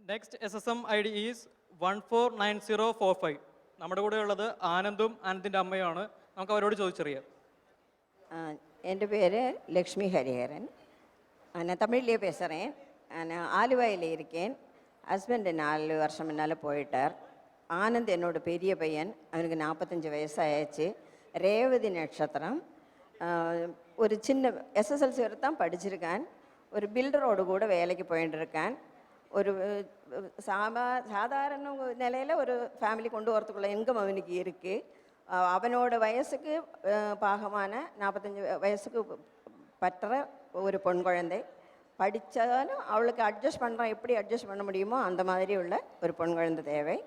Next SSM ID is 149045. നമ്മുടെ കൂടെ ഉള്ളത് ആനന്ദും ആനന്ദിൻ്റെ അമ്മയാണ്. നമുക്ക് അവരോട് ചോദിച്ചറിയാം. എൻ്റെ പേര് லக்ஷ்மி ஹரிஹரன். நான் தமிழ்லேயே பேசுகிறேன். நான் ஆலுவாயில் இருக்கேன். ஹஸ்பண்ட் 4 வருஷம் முன்னால் போயிட்டார். ஆனந்த் என்னோட பெரிய பையன், அவனுக்கு 45 வயசாகிடுச்சு. ரேவதி நட்சத்திரம். ஒரு சின்ன SSLC வரை தான் படிச்சிருக்கான். ஒரு பில்டரோடு கூட வேலைக்கு போயிட்டு இருக்கான். ஒரு சாதாரண நிலையில் ஒரு ஃபேமிலி கொண்டு வரத்துக்குள்ள இன்கம் அவனுக்கு இருக்குது. அவனோட வயசுக்கு பாகமான 45 வயசுக்கு பற்ற ஒரு பொன் குழந்தை. படித்தாலும் அவளுக்கு அட்ஜஸ்ட் பண்ணுறான், எப்படி அட்ஜஸ்ட் பண்ண முடியுமோ அந்த மாதிரி உள்ள ஒரு பொன் குழந்தை தேவை.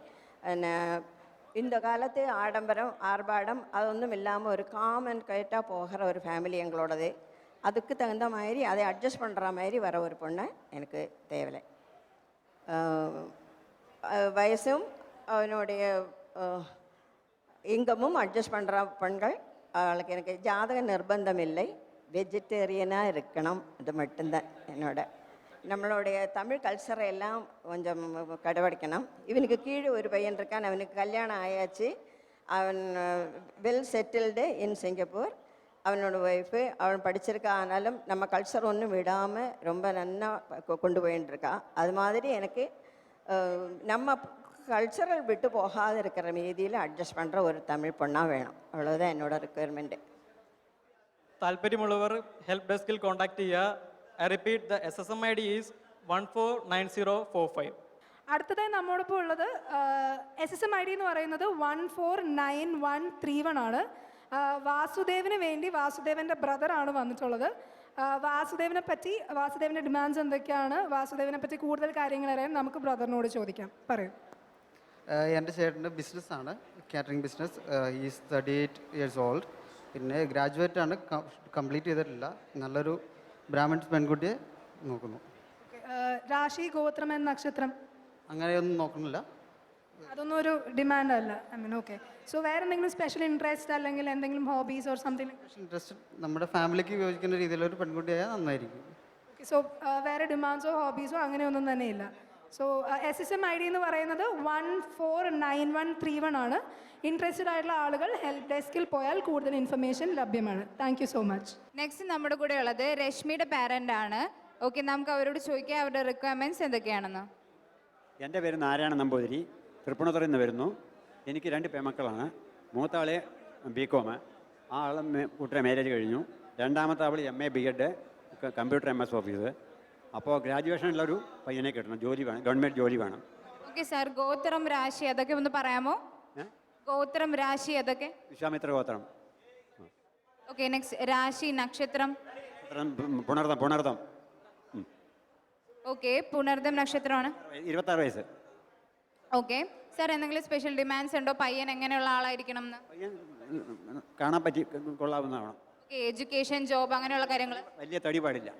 இந்த காலத்து ஆடம்பரம் ஆர்ப்பாடம் அதொன்றும் இல்லாமல் ஒரு காமன் கைட்டாக போகிற ஒரு ஃபேமிலி எங்களோடது. அதுக்கு தகுந்த மாதிரி அதை அட்ஜஸ்ட் பண்ணுற மாதிரி வர ஒரு பொண்ணை எனக்கு தேவை. வயசும் அவனுடைய இன்கமும் அட்ஜஸ்ட் பண்ணுற பெண்கள். அவளுக்கு எனக்கு ஜாதக நிர்பந்தம் இல்லை, வெஜிடேரியனாக இருக்கணும், அது மட்டும்தான் என்னோட. நம்மளுடைய தமிழ் கல்ச்சரை எல்லாம் கொஞ்சம் கடைபிடிக்கணும். இவனுக்கு கீழே ஒரு பையன் இருக்கான், அவனுக்கு கல்யாணம் ஆயாச்சு. அவன் வெல் செட்டில்டு இன் சிங்கப்பூர். அவனோட ஒய்ஃபு அவன் படிச்சிருக்கா, ஆனாலும் நம்ம கல்ச்சர் ஒன்றும் விடாமல் ரொம்ப நன்னா கொண்டு போயின்ட்டுருக்கா. அது மாதிரி எனக்கு நம்ம கல்ச்சரல் விட்டு போகாத இருக்கிற மீதியில் அட்ஜஸ்ட் பண்ணுற ஒரு தமிழ் பொண்ணாக வேணும். அவ்வளோதான் என்னோட റിക്വയർമെൻറ്റ്. താല്പര്യമുള്ളവർ ഹെൽപ്പ് ഡെസ്കിൽ കോൺടാക്ട് ചെയ്യുക. I repeat, the SSM ID is 149045. അടുത്തതായി നമ്മോടൊപ്പം ഉള്ളത് SSM ID എന്ന് പറയുന്നത് 149131 ആണ്. വാസുദേവിന് വേണ്ടി വാസുദേവൻ്റെ ബ്രദറാണ് വന്നിട്ടുള്ളത്. വാസുദേവൻ്റെ ഡിമാൻഡ്സ് എന്തൊക്കെയാണ്, വാസുദേവനെ പറ്റി കൂടുതൽ കാര്യങ്ങൾ അറിയാൻ നമുക്ക് ബ്രദറിനോട് ചോദിക്കാം. പറയൂ. എൻ്റെ ചേട്ടൻ്റെ ബിസിനസ്സാണ്, catering business. Is 38 years old. പിന്നെ ഗ്രാജുവേറ്റാണ്, കംപ്ലീറ്റ് ചെയ്തിട്ടില്ല. നല്ലൊരു ബ്രാഹ്മൺ പെൺകുട്ടിയെ നോക്കുന്നു. രാശി, ഗോത്രം, നക്ഷത്രം അങ്ങനെയൊന്നും നോക്കുന്നില്ല. അതൊന്നും ഒരു ഡിമാൻഡ് അല്ല. I mean okay. സോ വേറെ എന്തെങ്കിലും സ്പെഷ്യൽ ഇൻട്രസ്റ്റ് അല്ലെങ്കിൽ എന്തെങ്കിലും ഹോബീസ് ഓർ സംതിങ്? ഇൻട്രസ്റ്റ് നമ്മുടെ ഫാമിലിക്ക് യോജിക്കുന്ന രീതിയിലൊരു പെൺകുട്ടിയായാൽ നന്നായിരിക്കും. ഓക്കെ. സോ വേറെ ഡിമാൻഡ്സോ ഹോബീസോ അങ്ങനെയൊന്നും തന്നെ ഇല്ല. സോ SSM ID എന്ന് പറയുന്നത് 149131 ആണ്. ഇൻട്രസ്റ്റഡ് ആയിട്ടുള്ള ആളുകൾ ഹെൽപ്പ് ഡെസ്കിൽ പോയാൽ കൂടുതൽ ഇൻഫർമേഷൻ ലഭ്യമാണ്. Thank you so much. Next നമ്മുടെ കൂടെ ഉള്ളത് രശ്മിയുടെ പാരൻ്റ് ആണ്. ഓക്കെ, നമുക്ക് അവരോട് ചോദിക്കാം അവരുടെ റിക്വയർമെൻറ്റ്സ് എന്തൊക്കെയാണെന്ന്. എൻ്റെ പേര് നാരായണ നമ്പൂതിരി, തൃപ്പൂണിത്തുറയിൽ നിന്ന് വരുന്നു. എനിക്ക് 2 പെൺമക്കളാണ്. മൂത്ത ആളെ BCom, ആ ആളെ കുട്ടിയുടെ മാരേജ് കഴിഞ്ഞു. രണ്ടാമത്തെ ആൾ MA B.Ed computer MS office. അപ്പോൾ ഗ്രാജുവേഷനുള്ളൊരു പയ്യനെ കിട്ടണം, ജോലി വേണം, ഗവൺമെൻറ് ജോലി വേണം. ഓക്കെ സാർ, ഗോത്രം, രാശി അതൊക്കെ ഒന്ന് പറയാമോ? ഗോത്രം, രാശി അതൊക്കെ? വിശ്വാമിത്ര ഗോത്രം. ഓക്കെ, നെക്സ്റ്റ് രാശി, നക്ഷത്രം? പുണർദം. ഓക്കെ, പുണർദം നക്ഷത്രമാണ്. 26 വയസ്സ്. ഓക്കെ സാർ, എന്തെങ്കിലും സ്പെഷ്യൽ ഡിമാൻഡ്സ് ഉണ്ടോ? പയ്യൻ എങ്ങനെയുള്ള ആളായിരിക്കണം എന്ന്? പയ്യൻ കാണാൻ പറ്റി കൊള്ളാവുന്നതാണ്. ഓക്കെ, എഡ്യൂക്കേഷൻ, ജോബ് അങ്ങനെയുള്ള കാര്യങ്ങൾ? വലിയ തടി പാടില്ല.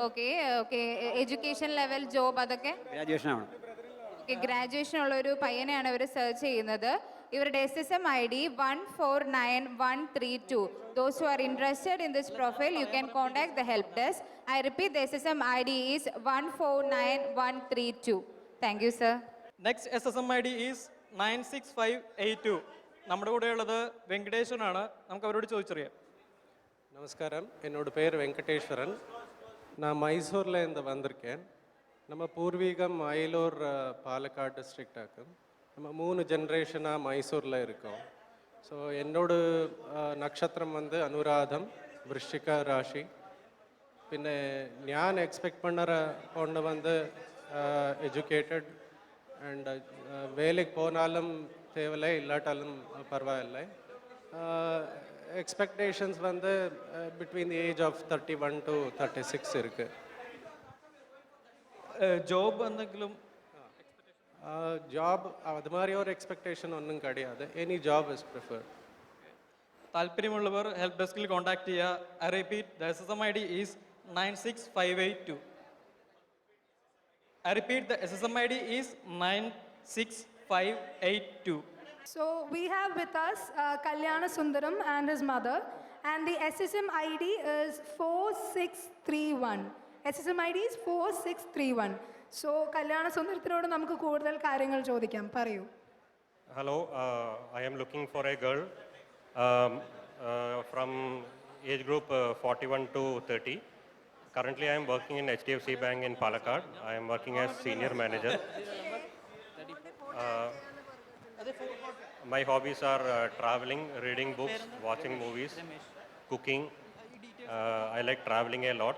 Okay okay, education level, job അതൊക്കെ? ഗ്രാജുവേഷനാണ്. ഓക്കെ, ഗ്രാജുവേഷൻ ഉള്ള ഒരു പയ്യനെയാണ് ഇവർ സെർച്ച് ചെയ്യുന്നത്. ഇവരുടെ SSM ID 149132. Those who are interested in this profile, you can contact the help desk. I repeat, the SSM ID is 149132. Thank you, sir. Next SSM ID is 96582. നമ്മുടെ കൂടെ ഉള്ളത് വെങ്കടേശ്വരനാണ്. നമുക്ക് അവരോട് ചോദിച്ചറിയാം. நமஸ்காரம், என்னோட பேர் வெங்கடேஸ்வரன். நான் மைசூர்லேருந்து வந்திருக்கேன். நம்ம பூர்வீகம் அயலூர், பாலக்காடு டிஸ்ட்ரிக்டாக்கு. நம்ம 3 ஜென்ரேஷனாக மைசூரில் இருக்கோம். ஸோ என்னோட நட்சத்திரம் வந்து அனுராதம், விருஷிக ராசி. പിന്നെ ഞാൻ എക്സ്പെക്ട് பண்ணுற பொண்ணு வந்து எஜுகேட்டட் அண்ட் வேலைக்கு போனாலும் தேவையில்லை, இல்லாட்டாலும் பரவாயில்லை. எக்ஸ்பெக்டேஷன்ஸ் வந்து between the age of 31 to 36 இருக்குது. ജോബ് എന്തെങ്കിലും? ஜாப் அது மாதிரி ஒரு எக்ஸ்பெக்டேஷன் ஒன்றும் கிடையாது. Any job is preferred. താല്പര്യമുള്ളവർ ഹെൽപ്പ് ഡെസ്കിൽ കോൺടാക്ട് ചെയ്യുക. I repeat, the SSM ID is 96582. I repeat, the SSM ID is 96582. So we have with us Kalyana Sundaram and his mother, and the SSM ID is 4631. SSM ID is 4631. So കല്യാണ സുന്ദരത്തിനോട് നമുക്ക് കൂടുതൽ കാര്യങ്ങൾ ചോദിക്കാം. പറയൂ. Hello, I am looking for a girl from age group 41 to 30. Currently, I am working in HDFC Bank in Palakkad. I am working as senior manager. My hobbies are traveling, reading books, watching movies, cooking. I like traveling a lot.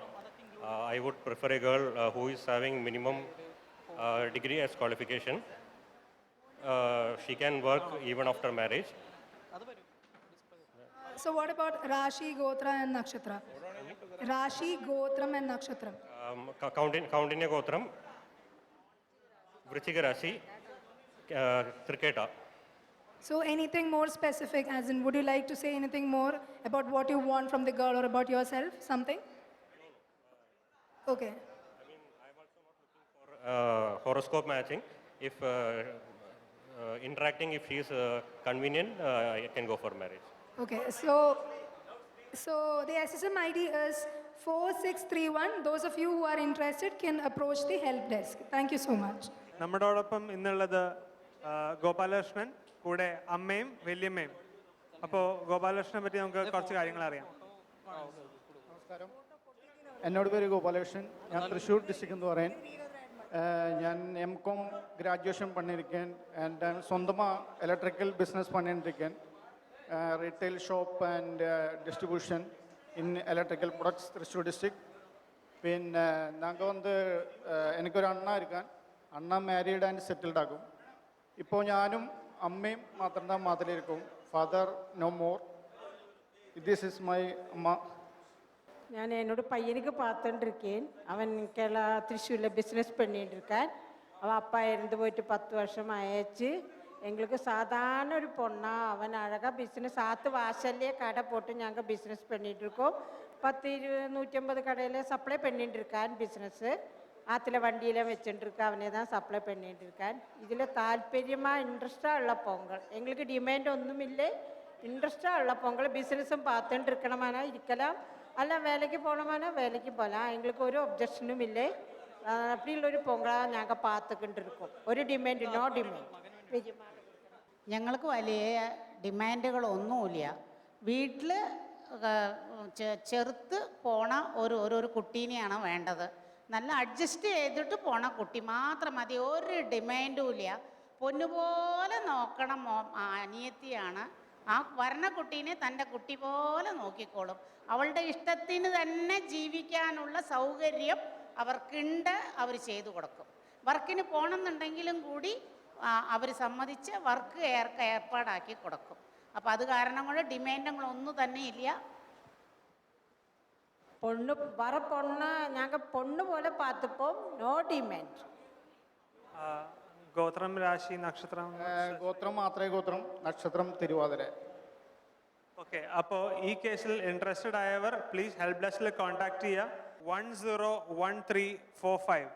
I would prefer a girl who is having minimum degree as qualification. She can work even after marriage. So what about Rashi, Gotra and Nakshatra? Rashi, Gotram and Nakshatra. Kaundinya Gotram, Vrichika Rashi, Triketa. So anything more specific, as in would you like to say anything more about what you want from the girl or about yourself, something? Okay. I'm also not looking for horoscope matching. If interacting, if she is convenient, I can go for marriage. Okay, so the SSM ID is 4631. Those of you who are interested can approach the help desk. Thank you so much. നമ്മളോടൊപ്പം ഇന്നുള്ളത് ഗോപാലകൃഷ്ണൻ, കൂടെ അമ്മയും വല്യമ്മയും. അപ്പോൾ ഗോപാലകൃഷ്ണനെ പറ്റി നമുക്ക് കുറച്ച് കാര്യങ്ങൾ അറിയാം. നമസ്കാരം, എന്നോട് പേര് ഗോപാലകൃഷ്ണൻ. ഞാൻ തൃശ്ശൂർ ഡിസ്ട്രിക്ട് എന്ന് പറയാൻ. ഞാൻ MCOM ഗ്രാജുവേഷൻ பண்ணியிருக்கேன். ആൻഡ് സ്വന്തமாக എലക്ട്രിക്കൽ ബിസിനസ് பண்ணியிருக்கேன். Retail shop and distribution in electrical products Thrissur district. പിന്നെ நாங்கள் வந்து എനിക്കൊരു അണ്ണ இருக்கான். അണ്ണ മാരീഡ് ആൻഡ് സെറ്റിൽഡ് ആകും. ഇപ്പോൾ ഞാനും അമ്മയും മാത്രം தான் மாதிரி இருக்கும். Father no more. This is my അമ്മ. ഞാൻ എന്നോട് പയ്യനുக்கு பார்த்துட்டுருக்கேன். அவன் திருச்சூரில் பிஸ்னஸ் பண்ணிட்டு இருக்கான். அவன் அப்பா இறந்து போயிட்டு 10 வருஷம் ஆயிடுச்சு. எங்களுக்கு சாதாரண ஒரு பொண்ணா, அவன் அழகாக பிஸ்னஸ் ஆற்று வாசல்லையே கடை போட்டு நாங்கள் பிஸ்னஸ் பண்ணிகிட்டு இருக்கோம். 150 கடையில் சப்ளை பண்ணிட்டு இருக்கான் பிஸ்னஸ்ஸு. ஆற்றுல வண்டியெல்லாம் வச்சுட்டு இருக்கா, அவனே தான் சப்ளை பண்ணிட்டு இருக்கான். இதில் தாற்பயமாக இன்ட்ரெஸ்டாக உள்ள பொங்கல், எங்களுக்கு டிமாண்ட் ஒன்றுமில்லை. இன்ட்ரெஸ்டாக உள்ள பொங்கல் பிஸ்னஸும் பார்த்துட்டு இருக்கணுமானா இருக்கலாம், அல்ல வேலைக்கு போனோமானா வேலைக்கு போகலாம். எங்களுக்கு ഒരു ഒബ്ജക്ഷനും ഇല്ലേ. അപ്പടിയുള്ളൊരു പൊങ്കളാണ് ഞങ്ങൾ പാത്തുകൊണ്ട് ഇരിക്കും. ഒരു ഡിമാൻഡ്, നോ ഡിമാൻഡ്. ഞങ്ങൾക്ക് വലിയ ഡിമാൻഡുകളൊന്നുമില്ല. വീട്ടിൽ ചെറുത്ത് പോണ ഒരു കുട്ടീനെയാണ് വേണ്ടത്. നല്ല അഡ്ജസ്റ്റ് ചെയ്തിട്ട് പോണ കുട്ടി മാത്രം മതി. ഒരു ഡിമാൻഡും ഇല്ല. പൊന്നുപോലെ നോക്കണം അനിയത്തിയാണ്. ആ വരണ കുട്ടീനെ തൻ്റെ കുട്ടി പോലെ നോക്കിക്കോളും. അവളുടെ ഇഷ്ടത്തിന് തന്നെ ജീവിക്കാനുള്ള സൗകര്യം അവർക്കുണ്ട്, അവർ ചെയ്തു കൊടുക്കും. വർക്കിന് പോകണമെന്നുണ്ടെങ്കിലും കൂടി അവർ സമ്മതിച്ച് വർക്ക് ഏർപ്പാടാക്കി കൊടുക്കും. അപ്പോൾ അത് കാരണം കൊണ്ട് ഡിമാൻഡുകളൊന്നും തന്നെ ഇല്ല. പൊണ്ണ് വர പൊണ്ണ് ഞങ്ങൾ പൊണ്ണ് പോലെ പാത്തപ്പോൾ നോ ഡിമാൻഡ്. ഗോത്രം, രാശി, നക്ഷത്രം. ഗോത്രം മാത്രമേ ഗോത്രം, നക്ഷത്രം തിരുവാതിര. ഓക്കെ, അപ്പോൾ ഈ കേസിൽ ഇൻട്രസ്റ്റഡ് ആയവർ പ്ലീസ് ഹെൽപ്പ് ഡെസ്കിൽ കോൺടാക്ട് ചെയ്യുക. 101345.